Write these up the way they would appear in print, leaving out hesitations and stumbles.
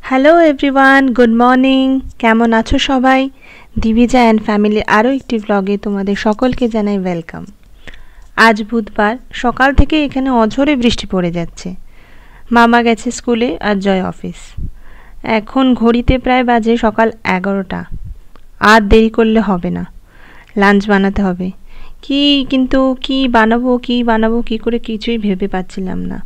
Hello everyone, good morning. কেমন আছো সবাই? দিবিজা অ্যান্ড ফ্যামিলির আরও একটি ব্লগে তোমাদের সকলকে জানাই ওয়েলকাম। আজ বুধবার, সকাল থেকে এখানে অঝোরে বৃষ্টি পড়ে যাচ্ছে। মামা গেছে স্কুলে আর জয় অফিস। এখন ঘড়িতে প্রায় বাজে সকাল 11টা। আর দেরি করলে হবে না, লাঞ্চ বানাতে হবে। কিন্তু কি বানাবো কি করে কিছুই ভেবে পাচ্ছিলাম না।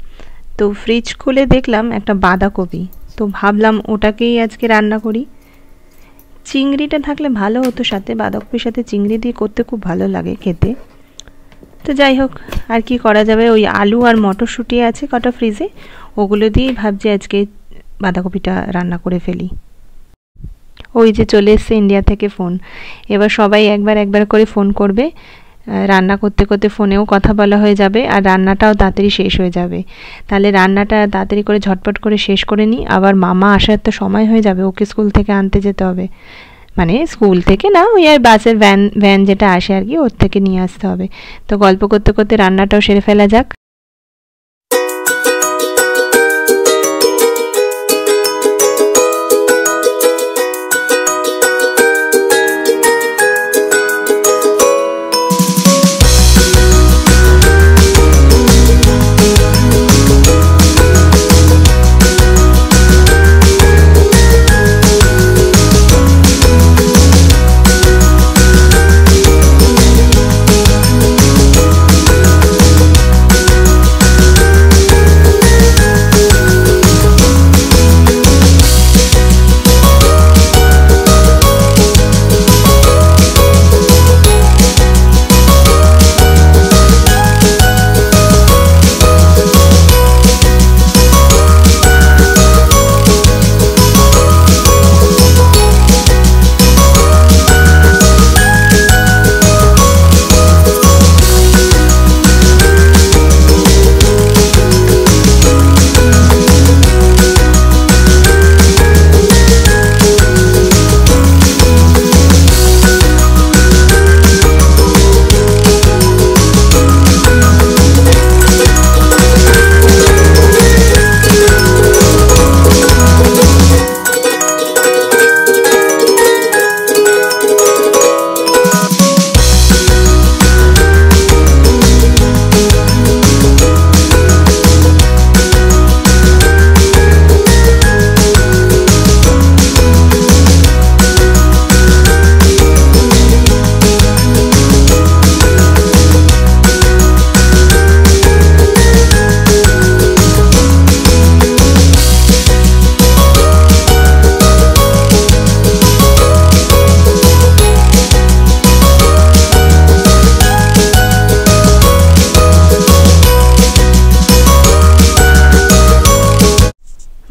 তো ফ্রিজ খুলে দেখলাম একটা বাঁধাকপি, তো ভাবলাম ওটাকেই আজকে রান্না করি। চিংড়িটা থাকলে ভালো হতো, সাথে বাঁধাকপির সাথে চিংড়ি দিয়ে করতে খুব ভালো লাগে খেতে। তো যাই হোক, আর কি করা যাবে, ওই আলু আর মটরশুঁটি আছে কটা ফ্রিজে, ওগুলো দিয়েই ভাবছি আজকে বাঁধাকপিটা রান্না করে ফেলি। ওই যে চলে এসছে ইন্ডিয়া থেকে ফোন। এবার সবাই একবার করে ফোন করবে, রান্না করতে করতে ফোনেও কথা বলা হয়ে যাবে আর রান্নাটাও তাড়াতাড়ি শেষ হয়ে যাবে। তাহলে রান্নাটা তাড়াতাড়ি করে ঝটপট করে শেষ করে নিই, আবার মামা আসার তো সময় হয়ে যাবে, ওকে স্কুল থেকে আনতে যেতে হবে। মানে স্কুল থেকে না, ওই আর বাসের ভ্যান যেটা আসে আর কি, ওর থেকে নিয়ে আসতে হবে। তো গল্প করতে করতে রান্নাটাও সেরে ফেলা যাক।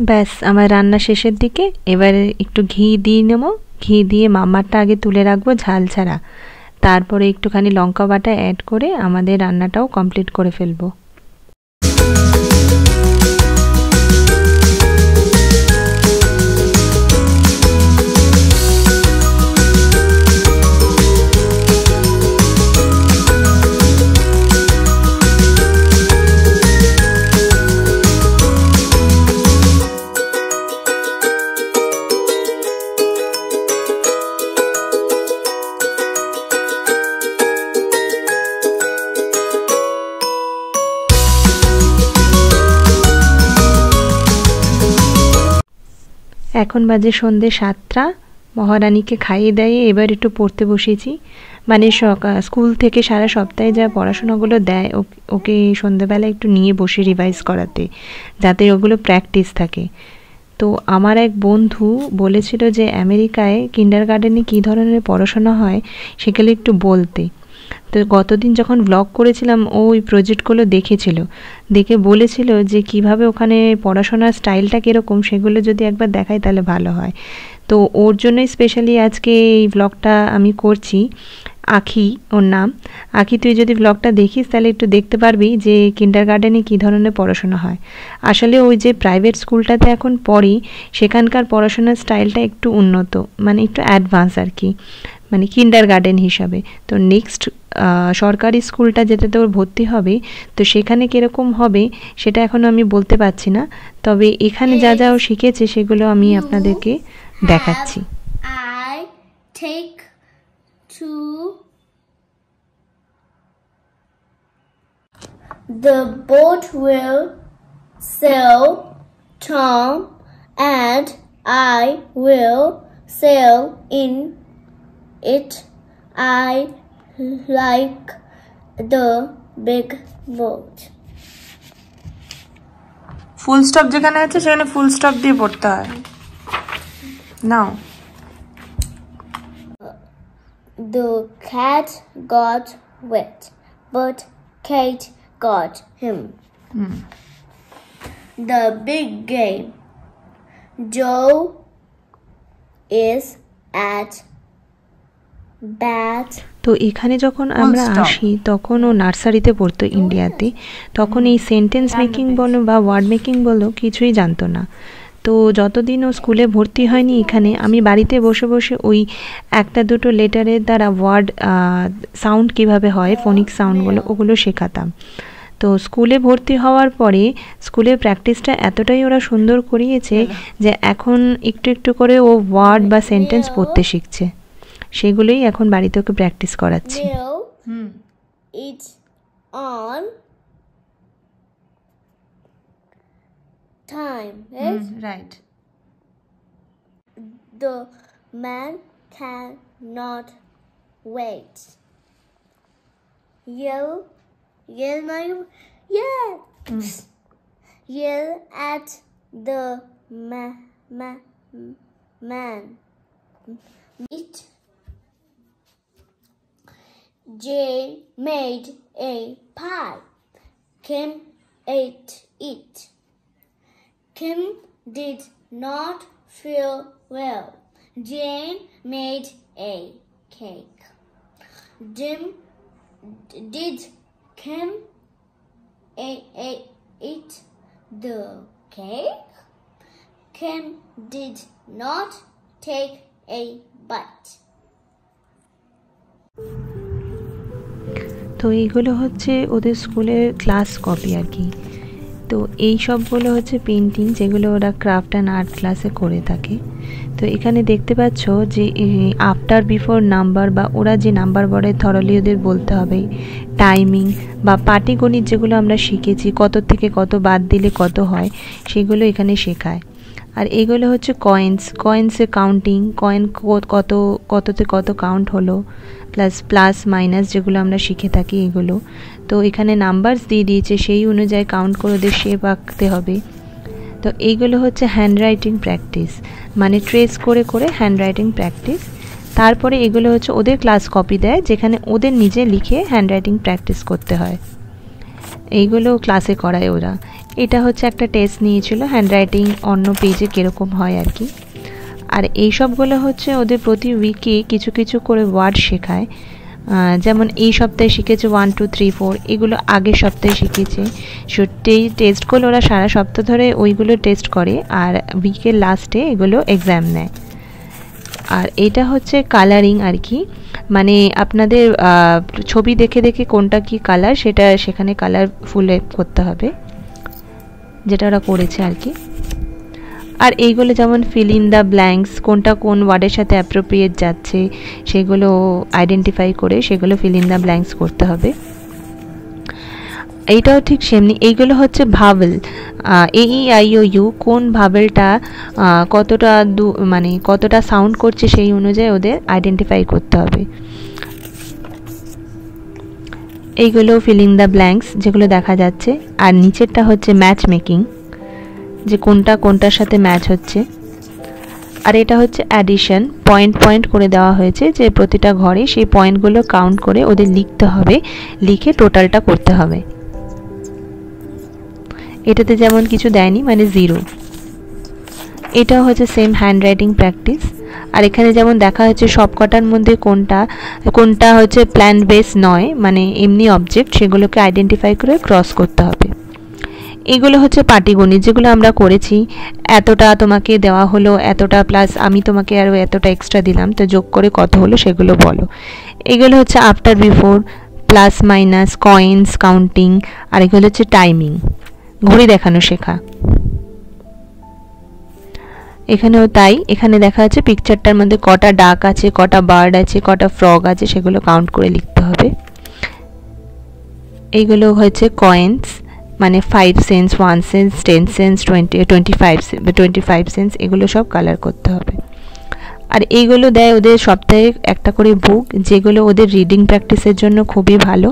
ব্যাস, আমার রান্না শেষের দিকে। এবারে একটু ঘি দিয়ে নেব, ঘি দিয়ে মামারটা আগে তুলে রাখবো ঝাল ছাড়া, তারপরে একটুখানি লঙ্কা বাটা অ্যাড করে আমাদের রান্নাটাও কমপ্লিট করে ফেলবো। এখন বাজে সন্ধ্যে 7টা। মহারানীকে খাইয়ে দাইয়ে এবার একটু পড়তে বসিয়েছি। মানে স্কুল থেকে সারা সপ্তাহে যা পড়াশোনাগুলো দেয়, ওকে সন্ধ্যেবেলা একটু নিয়ে বসে রিভাইজ করাতে, যাতে ওগুলো প্র্যাকটিস থাকে। তো আমার এক বন্ধু বলেছিল যে আমেরিকায় কিন্ডারগার্টেনে কী ধরনের পড়াশোনা হয় সেগুলো একটু বলতে। তো গতদিন যখন ব্লগ করেছিলাম, ও ওই প্রজেক্টগুলো দেখে বলেছিল যে কিভাবে ওখানে পড়াশোনার স্টাইলটা কীরকম, সেগুলো যদি একবার দেখাই তাহলে ভালো হয়। তো ওর জন্যই স্পেশালি আজকে এই ব্লগটা আমি করছি। আখি ওর নাম। আখি, তুই যদি ব্লগটা দেখিস তাহলে একটু দেখতে পারবি যে কিন্ডারগার্টেনে কী ধরনের পড়াশোনা হয়। আসলে ওই যে প্রাইভেট স্কুলটাতে এখন পড়ি, সেখানকার পড়াশোনার স্টাইলটা একটু উন্নত, মানে একটু অ্যাডভান্স আর কি, মানে কিন্ডারগার্টেন হিসাবে। তো নেক্সট সরকারি স্কুলটা যেটাতে ওর ভর্তি হবে, তো সেখানে কীরকম হবে সেটা এখনও আমি বলতে পারছি না, তবে এখানে যা যা ও শিখেছে সেগুলো আমি আপনাদেরকে দেখাচ্ছি। I take to the boat will sail, Tom and I will sail in it. I like the big boat. Full stop যেখানে আছে সেখানে ফুল স্টপ দিয়ে পড়তে হয়। নাও, the cat got wet, but Kate got him. The big game. Joe is at bat. তো এখানে যখন আমরা আসি তখন ও নার্সারিতে পড়তো ইন্ডিয়াতে, তখন এই সেন্টেন্স মেকিং বলো বা ওয়ার্ড মেকিং বলো কিছুই জানতো না। তো যতদিন ও স্কুলে ভর্তি হয়নি এখানে, আমি বাড়িতে বসে বসে ওই একটা দুটো লেটারের দ্বারা ওয়ার্ড সাউন্ড কিভাবে হয়, ফোনিক সাউন্ডগুলো, ওগুলো শেখাতাম। তো স্কুলে ভর্তি হওয়ার পরে স্কুলের প্র্যাকটিসটা এতটাই ওরা সুন্দর করিয়েছে যে এখন একটু একটু করে ও ওয়ার্ড বা সেন্টেন্স পড়তে শিখছে, সেগুলোই এখন বাড়িতে ওকে প্র্যাকটিস করাচ্ছি। It's on time, right? The man cannot wait. Yell, my yell at the man. It. Jane made a pie. Kim ate it. Kim did not feel well. Jane made a cake. Did Kim eat the cake? Kim did not take a bite. তো এইগুলো হচ্ছে ওদের স্কুলের class copy আর কি। তো এই সবগুলো হচ্ছে পেন্টিং যেগুলো ওরা ক্রাফট অ্যান্ড আর্ট ক্লাসে করে থাকে। তো এখানে দেখতে পাচ্ছ যে আফটার বিফোর নাম্বার বা ওরা যে নাম্বার বলে থরলি ওদের বলতে হবে, টাইমিং বা পাটিগণিত যেগুলো আমরা শিখেছি, কত থেকে কত বাদ দিলে কত হয়, সেগুলো এখানে শেখায়। আর এইগুলো হচ্ছে কয়েন্সে কাউন্টিং, কয়েন কততে কত কাউন্ট হলো, প্লাস মাইনাস যেগুলো আমরা শিখে থাকি এগুলো। তো এখানে নাম্বারস দিয়ে দিয়েছে, সেই অনুযায়ী কাউন্ট করে ওদের শেপ আঁকতে হবে। তো এইগুলো হচ্ছে হ্যান্ডরাইটিং প্র্যাকটিস, মানে ট্রেস করে করে হ্যান্ডরাইটিং প্র্যাকটিস। তারপরে এগুলো হচ্ছে ওদের ক্লাস কপি দেয় যেখানে ওদের নিজে লিখে হ্যান্ডরাইটিং প্র্যাকটিস করতে হয়, এইগুলো ক্লাসে করায় ওরা। এটা হচ্ছে একটা টেস্ট নিয়েছিল হ্যান্ডরাইটিং অন্য পেজে কীরকম হয় আর কি। আর এই সবগুলো হচ্ছে ওদের প্রতি উইকে কিছু কিছু করে ওয়ার্ড শেখায়, যেমন এই সপ্তাহে শিখেছে 1 2 3 4, এগুলো আগের সপ্তাহে শিখেছে। সেই টেস্টগুলো ওরা সারা সপ্তাহ ধরে ওইগুলো টেস্ট করে আর উইকের লাস্টে এগুলো এক্সাম নেয়। আর এটা হচ্ছে কালারিং আর কি, মানে আপনাদের ছবি দেখে দেখে কোনটা কি কালার সেটা সেখানে কালারফুল করতে হবে, যেটা ওরা করেছে আর কি। আর এইগুলো যেমন ফিল ইন দ্য ব্ল্যাঙ্কস, কোনটা কোন ওয়ার্ডের সাথে অ্যাপ্রোপ্রিয়েট যাচ্ছে সেগুলো আইডেন্টিফাই করে সেগুলো ফিল ইন দ্য ব্ল্যাঙ্কস করতে হবে। এইটাও ঠিক সেমনি। এইগুলো হচ্ছে ভাওয়েল, AEIOU, কোন ভাওয়েলটা কতটা মানে কতটা সাউন্ড করছে সেই অনুযায়ী ওদের আইডেন্টিফাই করতে হবে। এইগুলো ফিল ইন দ্য ব্ল্যাঙ্কস যেগুলো দেখা যাচ্ছে। আর নিচেরটা হচ্ছে ম্যাচ মেকিং, যে কোনটা কোনটার সাথে ম্যাচ হচ্ছে। আর এটা হচ্ছে অ্যাডিশন, পয়েন্ট করে দেওয়া হয়েছে যে প্রতিটা ঘরে সেই পয়েন্টগুলো কাউন্ট করে ওদের লিখতে হবে, লিখে টোটালটা করতে হবে। এটাতে যেমন কিছু দেয়নি, মানে 0। এটাও হচ্ছে সেম হ্যান্ডরাইটিং প্র্যাকটিস। আর এখানে যেমন দেখা হচ্ছে সবকটার মধ্যে কোনটা হচ্ছে প্ল্যান বেস নয়, মানে এমনি অবজেক্ট, সেগুলোকে আইডেন্টিফাই করে ক্রস করতে হবে। এইগুলো হচ্ছে পাটিগণিত যেগুলো আমরা করেছি, এতটা তোমাকে দেওয়া হলো, এতটা প্লাস আমি তোমাকে আরও এতটা এক্সট্রা দিলাম, তো যোগ করে কত হলো সেগুলো বলো। এগুলো হচ্ছে after before, plus minus, coins counting, আর এগুলো হচ্ছে টাইমিং, ঘড়ি দেখানো শেখা। এখানেও তাই, এখানে দেখা যাচ্ছে পিকচারটার মধ্যে কটা ডাক আছে, কটা বার্ড আছে, কটা ফ্রগ আছে, সেগুলো কাউন্ট করে লিখতে হবে। এইগুলো হচ্ছে কয়েন্স, মানে 5 সেন্স, 1 সেন্স, 10 সেন্স, 25 সেন্স, এগুলো সব কালার করতে হবে। আর এইগুলো দেয় ওদের সপ্তাহে একটা করে বুক, যেগুলো ওদের রিডিং প্র্যাকটিসের জন্য খুবই ভালো।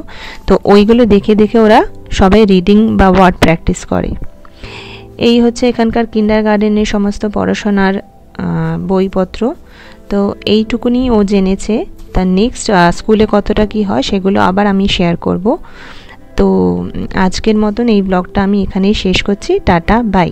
তো ওইগুলো দেখে দেখে ওরা সবাই রিডিং বা ওয়ার্ড প্র্যাকটিস করে। এই হচ্ছে এখানকার কিন্ডারগার্টেনের সমস্ত পড়াশোনার বইপত্র। তো এইটুকুনি ও জেনেছে। তার নেক্সট স্কুলে কতটা কি হয় সেগুলো আবার আমি শেয়ার করব। তো আজকের মতন এই ব্লগটা আমি এখানেই শেষ করছি। Tata, by.